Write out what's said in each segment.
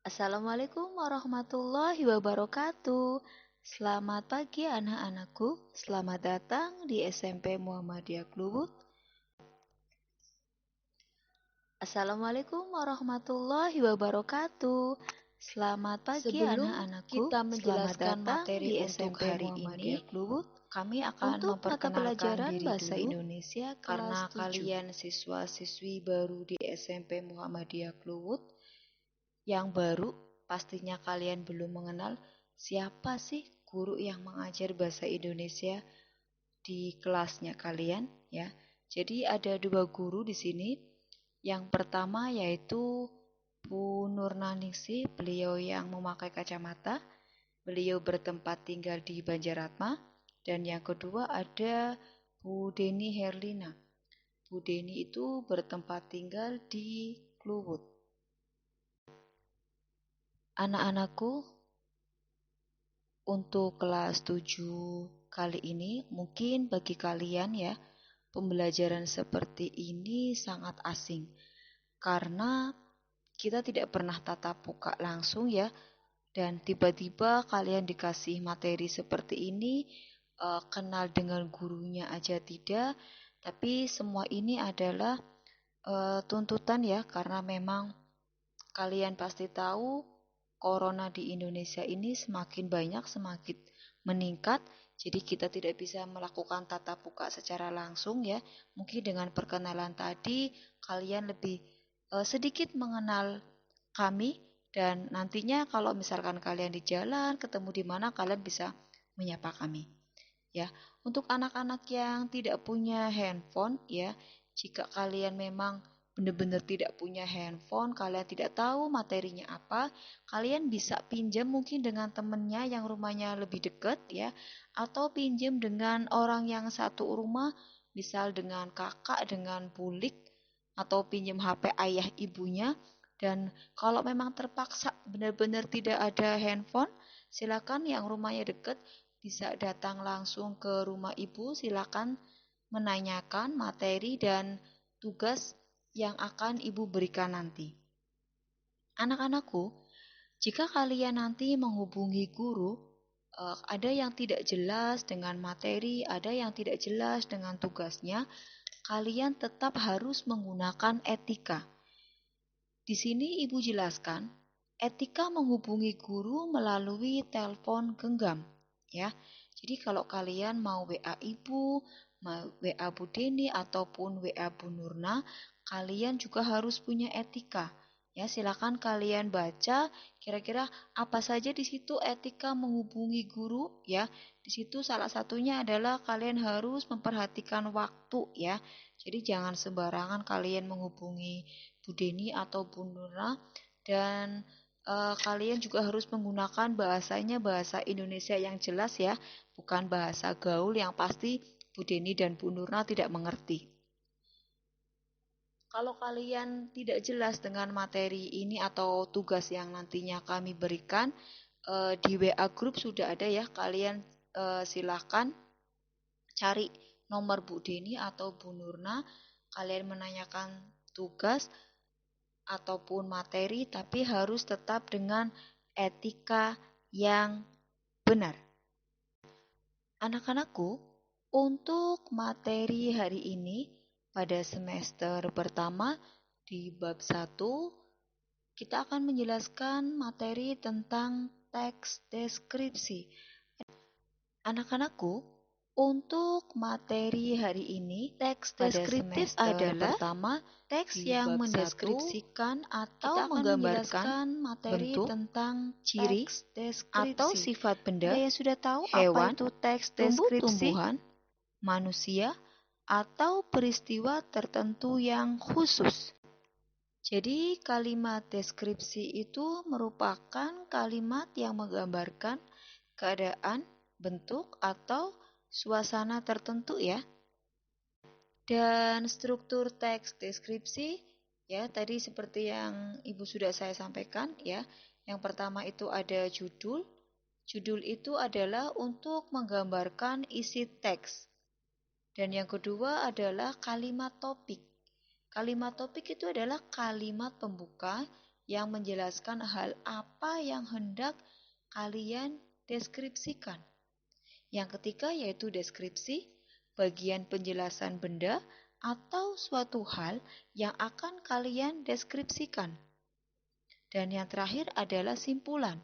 Assalamualaikum warahmatullahi wabarakatuh. Selamat pagi anak-anakku. Selamat datang di SMP Muhammadiyah Klubut. Assalamualaikum warahmatullahi wabarakatuh. Selamat pagi Sebelum anak-anakku. kita Selamat menjelaskan datang materi di untuk SMP hari Muhammadiyah ini, Klubut. kami akan Untuk mata memperkenalkan pelajaran diri Bahasa dulu Indonesia karena kelas 7. kalian siswa-siswi baru di SMP Muhammadiyah Kluwut yang baru, pastinya kalian belum mengenal siapa sih guru yang mengajar bahasa Indonesia di kelasnya kalian ya. Jadi ada dua guru di sini. Yang pertama yaitu Bu Nurnaningsih, beliau yang memakai kacamata. Beliau bertempat tinggal di Banjaratma. Dan yang kedua ada Bu Deni Herlina. Bu Deni itu bertempat tinggal di Kluwut. Anak-anakku, untuk kelas 7 kali ini mungkin bagi kalian ya, pembelajaran seperti ini sangat asing. Karena kita tidak pernah tatap muka langsung ya, dan tiba-tiba kalian dikasih materi seperti ini, kenal dengan gurunya aja tidak, tapi semua ini adalah tuntutan ya, karena memang kalian pasti tahu corona di Indonesia ini semakin banyak, semakin meningkat. Jadi kita tidak bisa melakukan tatap muka secara langsung ya. Mungkin dengan perkenalan tadi kalian lebih sedikit mengenal kami, dan nantinya kalau misalkan kalian di jalan ketemu di mana, kalian bisa menyapa kami ya. Untuk anak-anak yang tidak punya handphone ya, jika kalian memang benar-benar tidak punya handphone, kalian tidak tahu materinya apa, kalian bisa pinjam mungkin dengan temennya yang rumahnya lebih dekat ya, atau pinjam dengan orang yang satu rumah, misal dengan kakak, dengan bulik, atau pinjam HP ayah ibunya. Dan kalau memang terpaksa benar-benar tidak ada handphone, silakan yang rumahnya dekat bisa datang langsung ke rumah ibu, silakan menanyakan materi dan tugas yang akan ibu berikan nanti. Anak-anakku, jika kalian nanti menghubungi guru, ada yang tidak jelas dengan materi, ada yang tidak jelas dengan tugasnya, kalian tetap harus menggunakan etika. Di sini ibu jelaskan, etika menghubungi guru melalui telepon genggam, ya. Jadi kalau kalian mau WA ibu, mau WA Bu Deni ataupun WA Bu Nurna, kalian juga harus punya etika. Ya, silakan kalian baca kira-kira apa saja di situ etika menghubungi guru ya. Di situ salah satunya adalah kalian harus memperhatikan waktu ya. Jadi jangan sembarangan kalian menghubungi Bu Deni atau Bu Nurna, dan kalian juga harus menggunakan bahasanya bahasa Indonesia yang jelas ya, bukan bahasa gaul yang pasti Bu Deni dan Bu Nurna tidak mengerti. Kalau kalian tidak jelas dengan materi ini atau tugas yang nantinya kami berikan, di WA group sudah ada ya, kalian silahkan cari nomor Bu Deni atau Bu Nurna, kalian menanyakan tugas ataupun materi, tapi harus tetap dengan etika yang benar. Anak-anakku, untuk materi hari ini pada semester pertama di bab 1, kita akan menjelaskan materi tentang teks deskripsi. Anak-anakku, untuk materi hari ini, teks deskriptif adalah pertama, teks yang mendeskripsikan atau menggambarkan materi bentuk, tentang ciri, atau sifat benda. Ada yang sudah tahu hewan, apa itu teks deskripsi? Tumbuhan, manusia, atau peristiwa tertentu yang khusus. Jadi kalimat deskripsi itu merupakan kalimat yang menggambarkan keadaan, bentuk, atau suasana tertentu ya. Dan struktur teks deskripsi ya, tadi seperti yang Ibu sudah saya sampaikan ya. Yang pertama itu ada judul. Judul itu adalah untuk menggambarkan isi teks. Dan yang kedua adalah kalimat topik. Kalimat topik itu adalah kalimat pembuka yang menjelaskan hal apa yang hendak kalian deskripsikan. Yang ketiga yaitu deskripsi, bagian penjelasan benda atau suatu hal yang akan kalian deskripsikan. Dan yang terakhir adalah simpulan.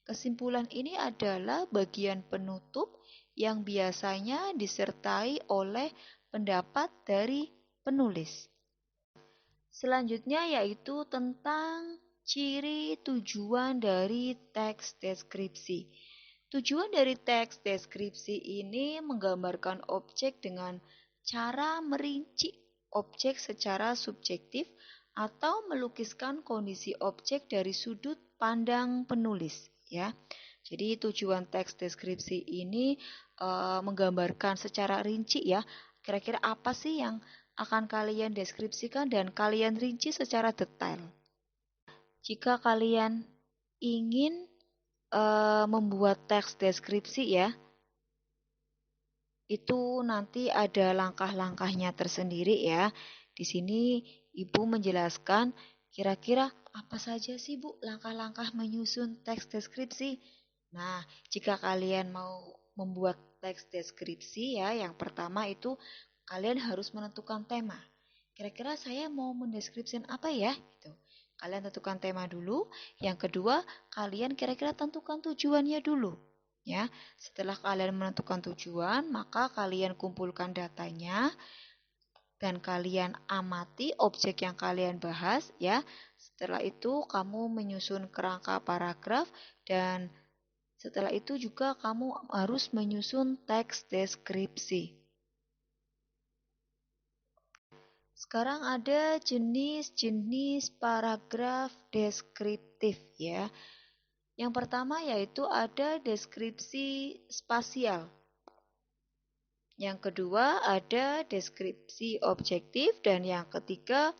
Kesimpulan ini adalah bagian penutup yang biasanya disertai oleh pendapat dari penulis. Selanjutnya yaitu tentang ciri tujuan dari teks deskripsi. Tujuan dari teks deskripsi ini menggambarkan objek dengan cara merinci objek secara subjektif atau melukiskan kondisi objek dari sudut pandang penulis, ya. Jadi tujuan teks deskripsi ini menggambarkan secara rinci ya, kira-kira apa sih yang akan kalian deskripsikan dan kalian rinci secara detail. Jika kalian ingin membuat teks deskripsi ya, itu nanti ada langkah-langkahnya tersendiri ya. Di sini Ibu menjelaskan kira-kira apa saja sih Bu langkah-langkah menyusun teks deskripsi. Nah, jika kalian mau membuat teks deskripsi ya, yang pertama itu kalian harus menentukan tema. Kira-kira saya mau mendeskripsikan apa ya? Gitu. Kalian tentukan tema dulu. Yang kedua, kalian kira-kira tentukan tujuannya dulu. Ya, setelah kalian menentukan tujuan, maka kalian kumpulkan datanya dan kalian amati objek yang kalian bahas ya. Setelah itu kamu menyusun kerangka paragraf dan setelah itu juga kamu harus menyusun teks deskripsi. Sekarang ada jenis-jenis paragraf deskriptif ya. Yang pertama yaitu ada deskripsi spasial. Yang kedua ada deskripsi objektif dan yang ketiga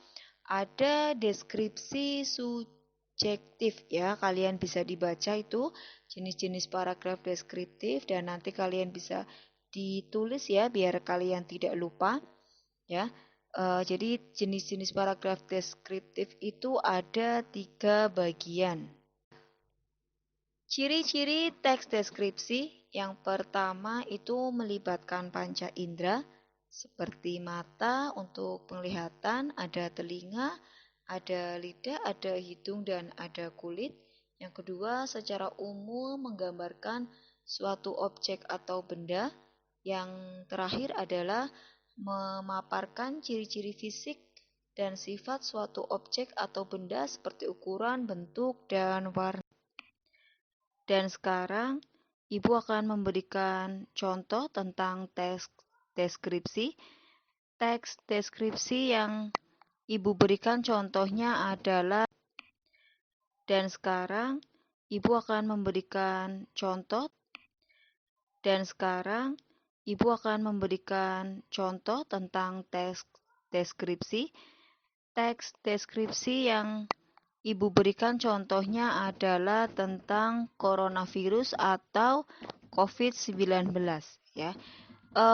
ada deskripsi subjektif ya. Kalian bisa dibaca itu jenis-jenis paragraf deskriptif dan nanti kalian bisa ditulis ya biar kalian tidak lupa ya. Jadi jenis-jenis paragraf deskriptif itu ada 3 bagian. Ciri-ciri teks deskripsi yang pertama itu melibatkan panca indera seperti mata untuk penglihatan, ada telinga, ada lidah, ada hidung, dan ada kulit. Yang kedua, secara umum menggambarkan suatu objek atau benda. Yang terakhir adalah memaparkan ciri-ciri fisik dan sifat suatu objek atau benda seperti ukuran, bentuk, dan warna. Dan sekarang Ibu akan memberikan contoh tentang teks deskripsi. Teks deskripsi yang Ibu berikan contohnya adalah dan sekarang Ibu akan memberikan contoh dan sekarang Ibu akan memberikan contoh tentang teks deskripsi. Teks deskripsi yang Ibu berikan contohnya adalah tentang coronavirus atau COVID-19 ya.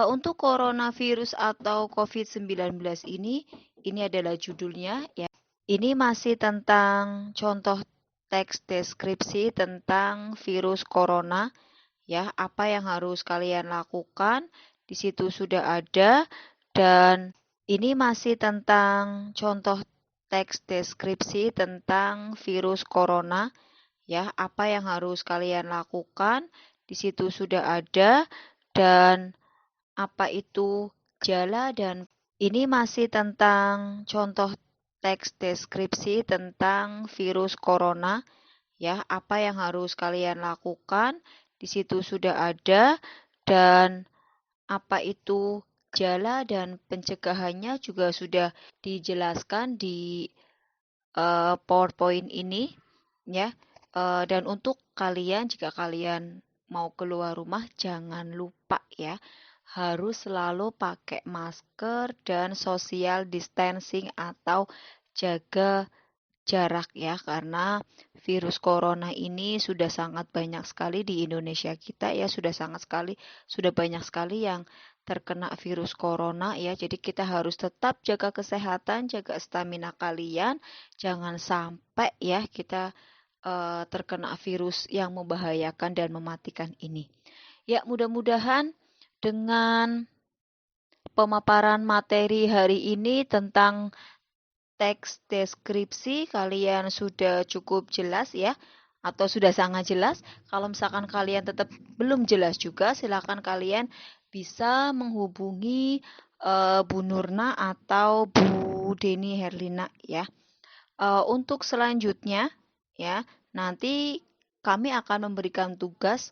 Untuk coronavirus atau COVID-19 ini adalah judulnya ya. Ini masih tentang contoh teks deskripsi tentang virus corona ya, apa yang harus kalian lakukan. Di situ sudah ada dan ini masih tentang contoh teks deskripsi tentang virus corona ya, apa yang harus kalian lakukan. Di situ sudah ada dan apa itu gejala dan ini masih tentang contoh teks deskripsi tentang virus corona ya, apa yang harus kalian lakukan. Di situ sudah ada dan apa itu gejala dan pencegahannya juga sudah dijelaskan di PowerPoint ini ya. Dan untuk kalian jika kalian mau keluar rumah jangan lupa ya harus selalu pakai masker dan social distancing atau jaga jarak ya karena virus corona ini sudah sangat banyak sekali di Indonesia kita ya sudah banyak sekali yang terkena virus corona ya. Jadi kita harus tetap jaga kesehatan, jaga stamina kalian. Jangan sampai ya kita terkena virus yang membahayakan dan mematikan ini. Ya, mudah-mudahan dengan pemaparan materi hari ini tentang teks deskripsi kalian sudah cukup jelas ya, atau sudah sangat jelas. Kalau misalkan kalian tetap belum jelas juga, silakan kalian bisa menghubungi Bu Nurna atau Bu Deni Herlina ya. Untuk selanjutnya ya, nanti kami akan memberikan tugas